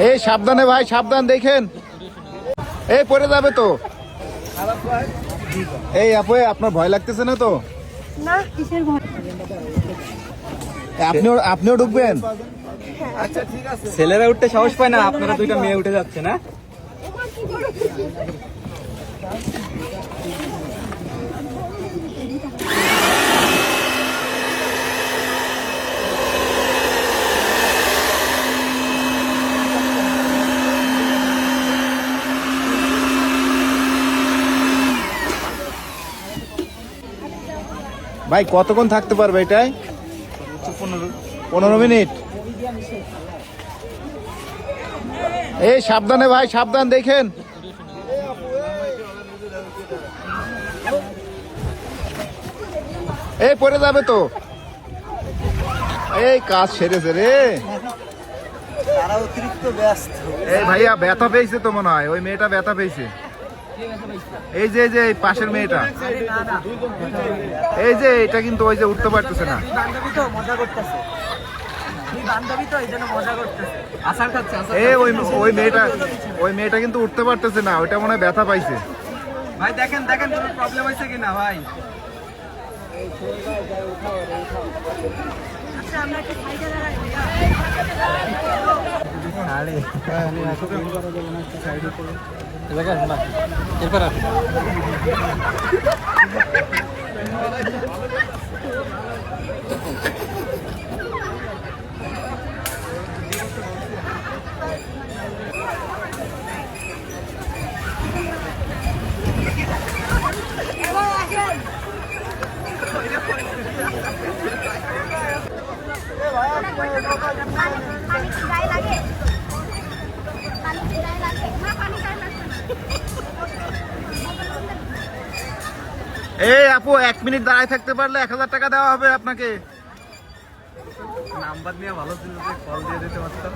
এই সাবধানে ভাই, সাবধান, দেখেন এই পড়ে যাবে তো। এই আপু, আপনার ভয় লাগতেছে না তো? না, কিসের ভয়? আপনিও ঢুকবেন? আচ্ছা ঠিক আছে। ছেলেরা উঠতে সাহস পায় না, আপনারা দুইটা মেয়ে উঠে যাচ্ছে না? ভাই কতক্ষণ থাকতে পারবে এটাই? 15 মিনিট। এই সাবধানে ভাই, সাবধান, দেখেন এই পড়ে যাবে তো। এই কাজ সেরেছে রে। তারা অতিরিক্ত ব্যস্ত। এই ভাইয়া ব্যথা পেয়েছে তো মনে হয়, ওই মেয়েটা ব্যথা পেয়েছে। এই যে এই পাশের মেয়েটা, এই যে এটা কিন্তু ওই যে উঠতে পারতেছে না। বান্ধবী তো মজা করতেছে, বান্ধবী তো এই জন্য মজা করতেছে, আসার খাচ্ছে। এই ওই মেয়েটা কিন্তু উঠতে পারতেছে না, ওইটা মনে হয় ব্যথা পাইছে। ভাই দেখেন দেখেন কোনো প্রবলেম হয়েছে কিনা ভাই। আচ্ছা, আমরা কি সাইডে দাঁড়াই? এই আপু 1 মিনিট দাঁড়ায় থাকতে পারলে 1000 টাকা দেওয়া হবে আপনাকে। নাম্বার নিয়ে ভালো ছিল যে কল দিয়ে দিতে পারতাম।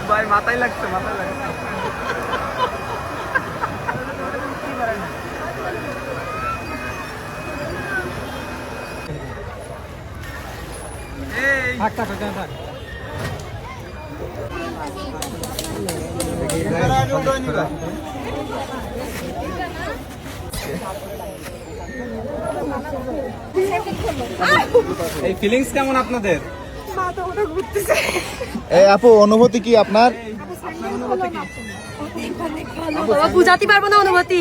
ভাই মাথায় লাগছে, মাথায় লাগছে। এই ফিলিংস কেমন আপনাদের? মাথা ঘুরতেছে। এই আপু অনুভূতি কি আপনার? বুঝাতে পারবো না অনুভূতি।